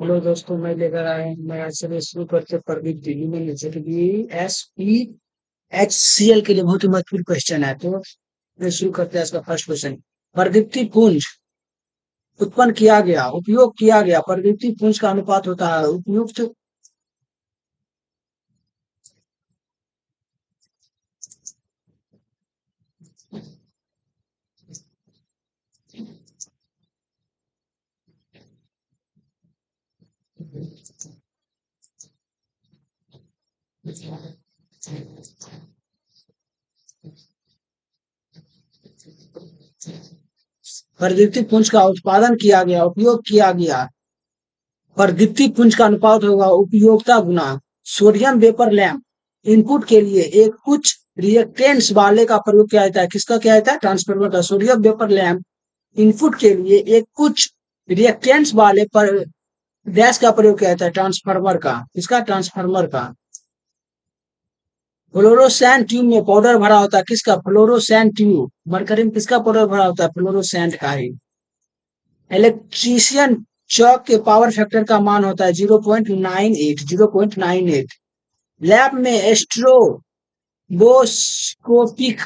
Hello दोस्तों, मैं लेकर आया हूँ नया चलिए शुरू करते प्रदीप दिल्ली में nature B S P H C L के लिए बहुत ही महत्वपूर्ण क्वेश्चन है। तो मैं शुरू करते हैं इसका फर्स्ट क्वेश्चन। प्रदीप्ति पुंज उत्पन्न किया गया, उपयोग किया गया। प्रदीप्ति पुंज का अनुपात होता है उपयुक्त। प्रदीप्ति पुंज का उत्पादन किया गया, उपयोग किया गया। प्रदीप्ति पुंज का अनुपात होगा उपयोगिता गुना सोडियम वेपर लैंप। इनपुट के लिए एक कुछ रिएक्टेंट्स वाले का प्रयोग किया जाता है। किसका किया जाता है? ट्रांसफार्मर का। सोडियम वेपर लैंप इनपुट के लिए एक कुछ रिएक्टेंट्स वाले पर गैस का प्रयोग किया जाता है। ट्रांसफार्मर का। किसका? ट्रांसफार्मर का। फ्लोरोसेंट ट्यूब में पाउडर भरा होता है। किसका? Fluorescent tube. मरकरी में किसका पाउडर भरा होता है? फ्लोरोसेंट का ही। इलेक्ट्रीशियन चौक के पावर फैक्टर का मान होता है 0.98। 0.98। लैब में एस्ट्रोबोस्कोपिक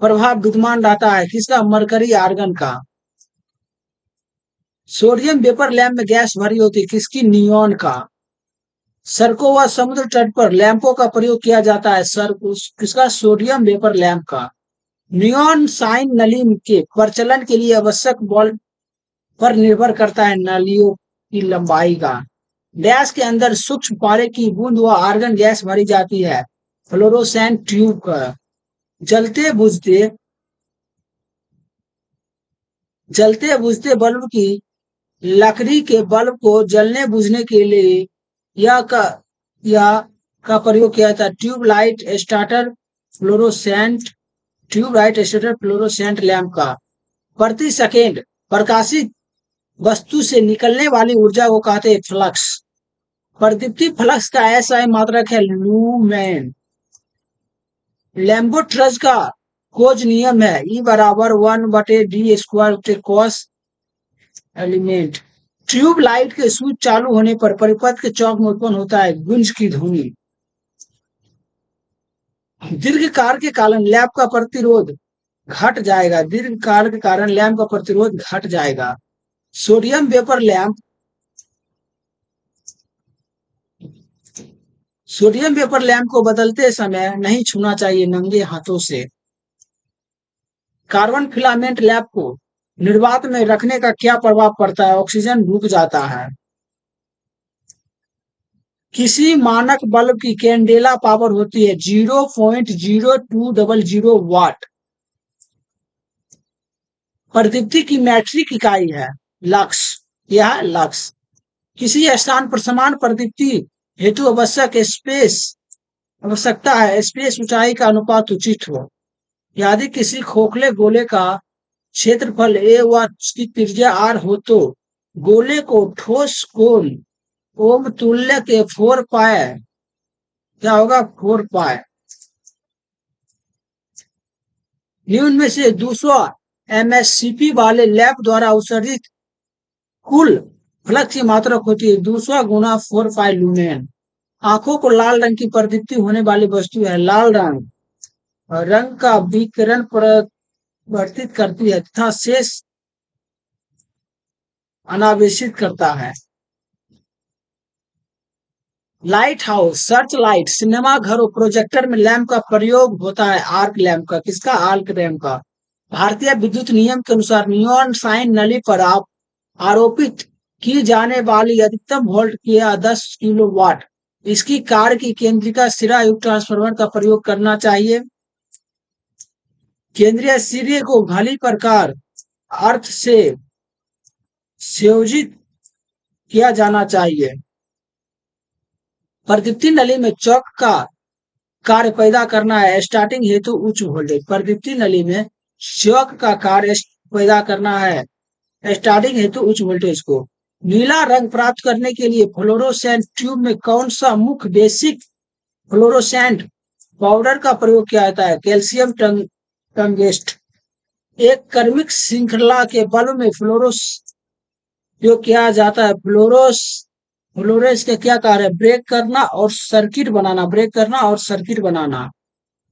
प्रभाव विद्यमान रहता है। किसका? मरकरी आर्गन का। सोडियम वेपर लैंप में गैस भरी होती है। किसकी? नियॉन का। सड़कों व समुद्र तट पर लैंपों का प्रयोग किया जाता है। सर किसका? सोडियम वेपर लैंप का। नियॉन साइन नली के प्रचलन के लिए आवश्यक बल पर निर्भर करता है नलियों की लंबाई का। गैस के अंदर सूक्ष्म पारे की बूंद व आर्गन गैस भरी जाती है। फ्लोरोसेंट ट्यूब का। जलते बुझते जलते बुझते बल्ब की लकड़ी के बल्ब को जलने बुझने के लिए या का या का प्रयोग किया जाता है। ट्यूबलाइट स्टार्टर फ्लोरोसेंट लैंप का। प्रति सेकेंड प्रकाशित वस्तु से निकलने वाली ऊर्जा को कहते हैं फ्लक्स। प्रदीप्ति फ्लक्स का ऐसा मात्रक है लूमेन। लैम्बोट्रज का खोज नियम है E बराबर 1/d² cos element. Tube light के स्विच चालू होने पर परिपथ के चौक में उत्पन्न होता है गुंज की ध्वनि। दीर्घकाल के कारण लैंप का प्रतिरोध घट जाएगा। दीर्घकाल के कारण लैंप का प्रतिरोध घट जाएगा। Sodium vapour lamp sodium vapour lamp को बदलते समय नहीं छूना चाहिए नंगे हाथों से। कार्बन फिलामेंट लैंप को निर्वात में रखने का क्या प्रभाव पड़ता है? ऑक्सीजन रुक जाता है। किसी मानक बल्ब की कैंडेला पावर होती है 0.0200 वाट। प्रदीप्ति की मैट्रिक इकाई है लक्स। यह है लक्स। किसी स्थान पर समान प्रदीप्ति हेतु आवश्यकता है स्पेस ऊंचाई का अनुपात उचित हो। यदि किसी खोखले गोले का क्षेत्रफल a व उसकी त्रिज्या r हो तो गोले को ठोस कोण ओम तुल्य के 4 पाए क्या होगा? 4 पाए निम्न में से 200 MSCP वाले लैंप द्वारा उत्सर्जित कुल फ्लक्स की मात्रा होती है 200 गुना 4 पाई लूमेन। आंखों को लाल रंग की प्रदीप्ति होने वाली वस्तु है। लाल रंग का विकिरण परिवर्तित करती है तथा शेष अनावेशित करता है। Light house, search light, cinema घरों, प्रोजेक्टर में लैंप का प्रयोग होता है आर्क लैंप का। किसका? आर्क लैंप का। भारतीय विद्युत नियम के अनुसार नियॉन साइन नली पर आप आरोपित की जाने वाली अधिकतम वोल्ट किया 10 किलो वाट। इसकी कार की केंद्रिका सिरा युक्त ट्रांसफार्मर का प्रयोग करना चाहिए। केंद्रीय सिरे को भली प्रकार अर्थ से संयोजित किया जाना चाहिए। प्रदीप्ति नली में चौक का कार्य पैदा करना है स्टार्टिंग हेतु उच्च वोल्टेज। प्रदीप्ति नली में चौक का कार्य पैदा करना है स्टार्टिंग हेतु उच्च वोल्टेज को। नीला रंग प्राप्त करने के लिए फ्लोरोसेंट ट्यूब में कौन सा मुख्य बेसिक फ्लोरोसेंट पाउडर का प्रयोग किया जाता है? Calcium tungstate. एक क्रमिक श्रृंखला के बल्ब में फ्लोरोस उपयोग किया जाता है। फ्लोरोस फ्लोरेस का क्या कार्य है? ब्रेक करना और सर्किट बनाना, ब्रेक करना और सर्किट बनाना।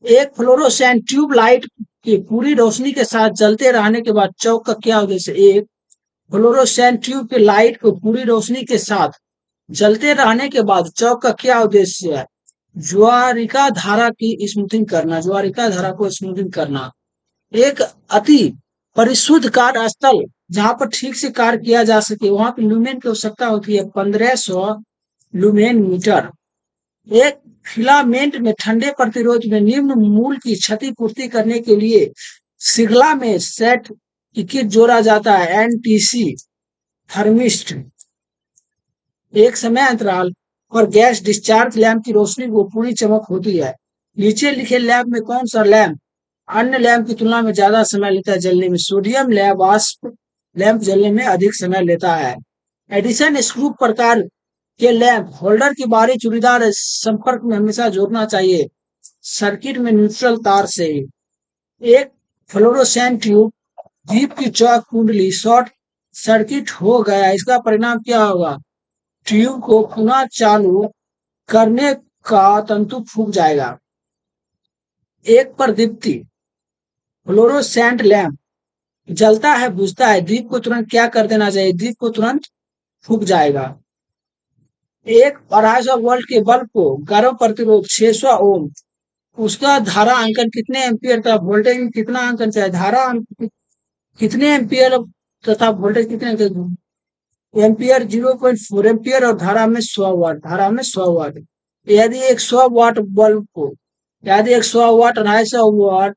एक फ्लोरोसेंट ट्यूब लाइट की पूरी रोशनी के साथ जलते रहने के बाद चौक का क्या उद्देश्य है? एक फ्लोरोसेंट ट्यूब की लाइट को पूरी रोशनी के साथ जलते रहने के बाद चौक का क्या उद्देश्य है? ज्वारिका धारा की स्मूथिंग करना, ज्वारिका धारा को स्मूथिंग करना। एक अति परिशुद्ध कार्य स्थल जहां पर ठीक से कार्य किया जा सके वहां पर लुमेन की आवश्यकता होती है 1500 लुमेन मीटर। एक फिलामेंट में ठंडे प्रतिरोध में निम्न मूल की क्षतिपूर्ति करने के लिए श्रृंखला में सेट की किट जोड़ा जाता है एनटीसी थर्मिस्ट। एक समय अंतराल पर गैस डिस्चार्ज लैंप की रोशनी को पूरी चमक होती है। नीचे लिखे लैंप में कौन सा लैंप अन्य लैंप की तुलना में ज्यादा समय लेता है जलने में? सोडियम लैंप वाष्प लैंप जलने में अधिक समय लेता है। एडिसन स्क्रू प्रकार के लैंप होल्डर की बाहरी चूड़ीदार संपर्क में हमेशा जोड़ना चाहिए सर्किट में न्यूट्रल तार से। एक फ्लोरोसेंट ट्यूब दीप की चौक कुंडली शॉर्ट सर्किट हो गया, इसका परिणाम क्या होगा? ट्यूब को पुनः चालू करने का तंतु फूक जाएगा। एक पर दीप्ति फ्लोरोसेंट लैंप जलता है बुझता है, दीप को तुरंत क्या कर देना चाहिए? दीप को तुरंत फूक जाएगा। एक 250 वोल्ट के बल्ब को गर्म प्रतिरोध 600 ओम, उसका धारा अंकन कितने एम्पियर था? वोल्टेज में कितना अंकन चाहिए? धारा कितने एम्पियर तथा वोल्टेज कितने एम्पियर? 0.4 एम्पियर और धारा में 100 वाट, धारा में 100 वाट। यदि एक 100 वाट बल्ब को यदि एक 100 वाट 250 वाट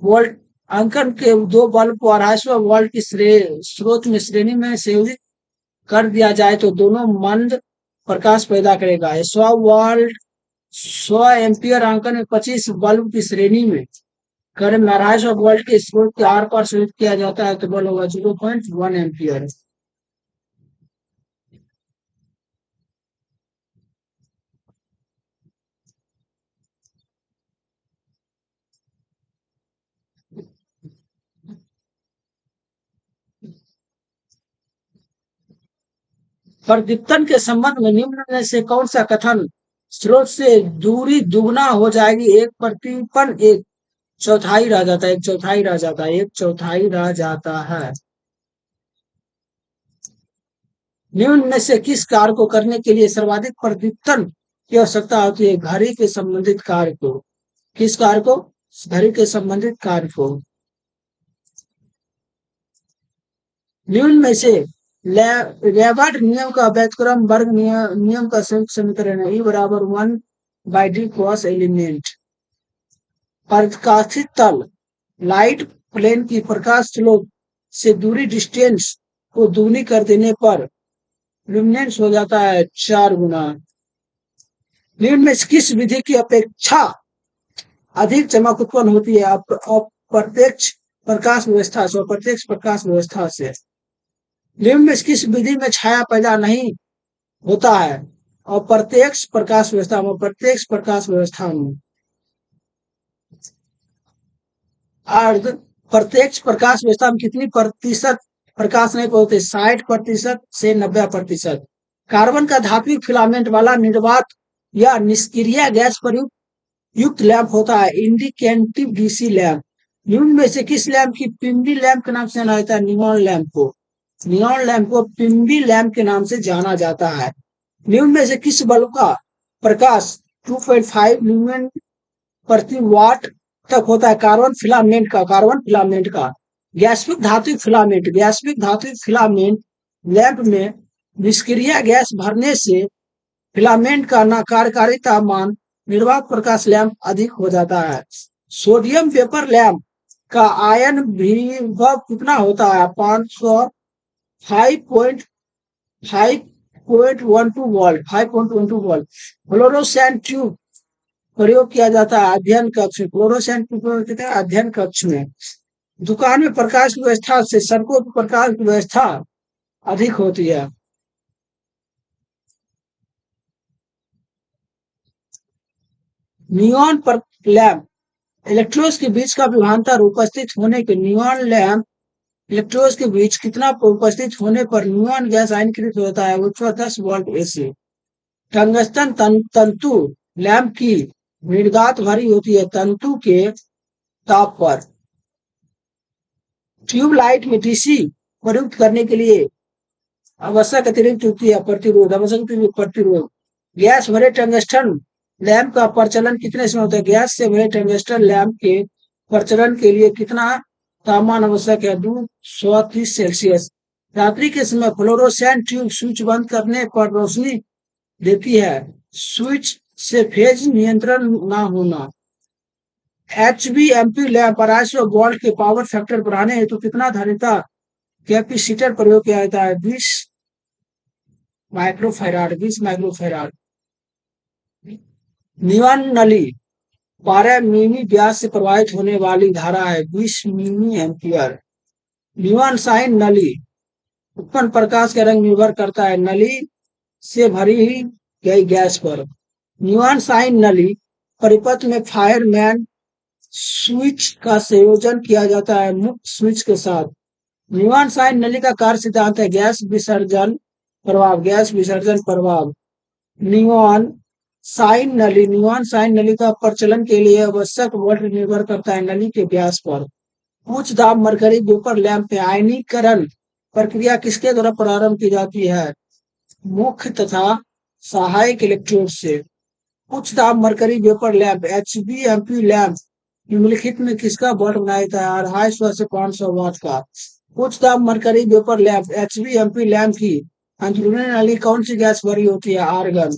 वोल्ट अंकन के दो बल्ब को 250 वोल्ट की स्रोत में श्रेणी में संयोजित कर दिया जाए तो दोनों मंद प्रकाश पैदा करेगा। 100 वोल्ट 100 एम्पियर अंकन में 25 बल्ब की श्रेणी में कर 250 वोल्ट के स्रोत के आर पार संयोजित किया जाता है तो बल्ब होगा 0.1 एम्पियर। प्रदीप्तन के संबंध में निम्न में से कौन सा कथन स्रोत से दूरी दुगना हो जाएगी? एक प्रदीपन एक चौथाई रह जाता है, एक चौथाई रह जाता है, एक चौथाई रह जाता है। निम्न में से किस कार्य को करने के लिए सर्वाधिक प्रदीप्तन की आवश्यकता होती है? घड़ी के संबंधित कार्य को। किस कार्य को? घड़ी के संबंधित कार्य को। निम्न में से लेवर्ड नियम का व्युत्क्रम वर्ग नियम का संयुक्त समीकरण है। E बराबर 1/d क्रॉस एलिमेंट। प्रकाशित तल लाइट प्लेन की प्रकाश स्रोत से दूरी डिस्टेंस को दुगनी कर देने पर ल्यूमिनेंस हो जाता है 4 गुना। निम्न में से किस विधि की अपेक्षा अधिक चमक उत्पन्न होती है? अप्रत्यक्ष प्रकाश व्यवस्था से, अप्रत्यक्ष प्रकाश व्यवस्था से। निम्न में से किस विधि में छाया पैदा नहीं होता है? अप्रत्यक्ष प्रकाश व्यवस्था में, अप्रत्यक्ष प्रकाश व्यवस्था में। अर्ध प्रत्यक्ष प्रकाश व्यवस्था में कितनी प्रतिशत प्रकाश नहीं पहुंचते? 60% से 90%। कार्बन का धात्विक फिलामेंट वाला निर्वात या निष्क्रिय गैस पर युक्त लैंप होता है इंडिकेटिव डीसी लैंप। निम्न में से किस लैंप की पिंडी लैंप के नाम से जाना जाता है? नियॉन लैंप को। नियॉन लैंप को पिंडी लैंप के नाम से जाना जाता है। निम्न में से किस बल्ब का प्रकाश 2.5 ल्यूमेन प्रति वाट तक होता है? कार्बन फिलामेंट का, कार्बन फिलामेंट का। गैस्ट्रिक धात्विक फिलामेंट, गैस्ट्रिक धात्विक फिलामेंट लैंप में निष्क्रिय गैस भरने से फिलामेंट का कार्यकारिता मान निर्वात प्रकाश लैंप अधिक हो जाता है। सोडियम वेपर लैंप का आयन विभव कितना होता है? 5.12 वोल्ट, 5.12 वोल्ट। फ्लोरोसेंट ट्यूब प्रयोग किया जाता है अध्ययन कक्ष में, फ्लोरोसेंट ट्यूब प्रयोग किया जाता है अध्ययन कक्ष में। दुकान में प्रकाश की व्यवस्था से सड़कों पर प्रकाश की व्यवस्था अधिक होती है। नियॉन पर लैंप इलेक्ट्रोड्स के बीच का विभवांतर उपस्थित होने के नियॉन लैंप इलेक्ट्रोड्स के बीच कितना उपस्थित होने पर नियॉन गैस आयनीकृत होता है? 110 वोल्ट एसी। टंगस्टन तंतु लैंप की निर्घात भरी होती है तंतु के ताप पर। ट्यूबलाइट में डीसी प्रयुक्त करने के लिए आवश्यक अतिरिक्त युक्ति है प्रतिरोध, आवश्यक प्रतिरोध। गैस भरे टंगस्टन लैंप का प्रचलन कितने समय होता है? गैस से भरे टंगस्टन लैंप के प्रचलन के लिए कितना तापमान आवश्यक है? 230 सेल्सियस। रात्रि के समय फ्लोरोसेंट ट्यूब स्विच बंद करने पर रोशनी देती है। स्विच से फेज नियंत्रण ना होना। एचबीएमपी लैंप 250 वोल्ट के पावर फैक्टर बढ़ाने हेतु कितना धारिता कैपेसिटर प्रयोग किया जाता है? 20 माइक्रोफैराड। 20 माइक्रोफैराड। नियॉन नली 12 मिमी व्यास से प्रवाहित होने वाली धारा है 20 मिमी एम्पियर। नियॉन साइन नली उत्पन्न प्रकाश का रंग निर्भर करता है नली से भरी गई गैस पर। नियॉन साइन नली परिपथ में फायरमैन स्विच का संयोजन किया जाता है मुक्त स्विच के साथ। नियॉन साइन नली का कार्य सिद्धांत है गैस विसर्जन प्रभाव। गैस विसर्जन प्रभाव। नियॉन साइन नली का प्रचलन के लिए आवश्यक वोल्ट निर्भर करता है नली के व्यास पर। उच्च दाब मरकरी वेपर लैंप में आयनीकरण प्रक्रिया किसके द्वारा प्रारंभ की जाती है? मुख्य तथा सहायक इलेक्ट्रोड से। उच्च दाब मरकरी वेपर लैंप एचबीएमपी लैंप निम्नलिखित में किसका वोल्ट बनाया जाता है? 250 से 500 वाट का। उच्च दाब मरकरी वेपर लैंप एचबीएमपी लैंप की अंदरूनी नली कौन सी गैस भरी होती है? आर्गन।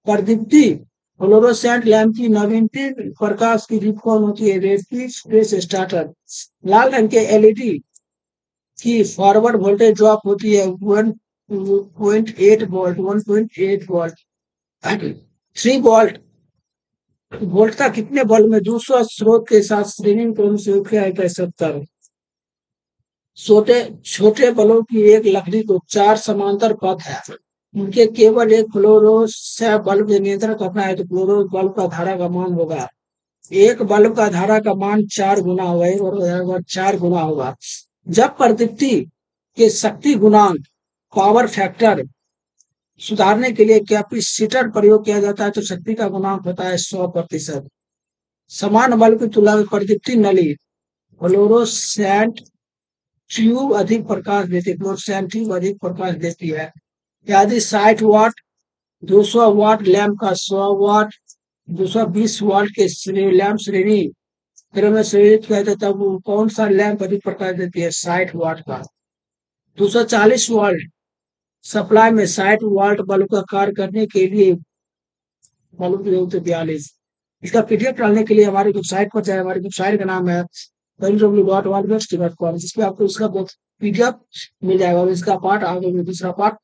प्रदीप्ति फ्लोरोसेंट लैंप की नवीनतम प्रकाश की दीप कौन होती है? रेफ्रिज स्टार्टर। लाल रंग के एलईडी की फॉरवर्ड वोल्टेज ड्रॉप होती है 1.8 वोल्ट। 1.8 वोल्ट। 3 वोल्ट वोल्टता कितने बल्ब में 200 स्रोत के साथ श्रेणी क्रम से किया जाता है? 70। छोटे छोटे बल्बों की एक लकड़ी को 4 समांतर पथ है उनके केवल एक फ्लोरोस बल्ब नियंत्रण करना है तो फ्लोरोस बल्ब का धारा का मान होगा। एक बल्ब का धारा का मान 4 गुना होगा और 4 गुना होगा। जब प्रदीप्ति के शक्ति गुणांक पावर फैक्टर सुधारने के लिए कैपेसिटर प्रयोग किया जाता है तो शक्ति का गुणांक होता है 100%। समान बल्ब की तुलना में प्रदीप्ति नली फ्लोरोसेंट ट्यूब अधिक प्रकाश देती है। फ्लोरोसेंट ट्यूब अधिक प्रकाश देती है। यदि 60 वाट 200 वाट लैंप का 100 वाट 220 वाट के लैंप श्रेणी में श्रेणित किया जाता है तब कौन सा लैंप अधिक प्रकाश देती है? 60 वाट का। 240 वाट सप्लाई में 60 वाट बल्ब का कार्य करने के लिए बल्ब की जरूरत है 42। इसका पीडीएफ डालने के लिए हमारी वेबसाइट पर जाए। हमारी वेबसाइट का नाम है www.walbest.com जिसपे आपको इसका पीडीएफ मिल जाएगा और इसका पार्ट आगे में दूसरा पार्ट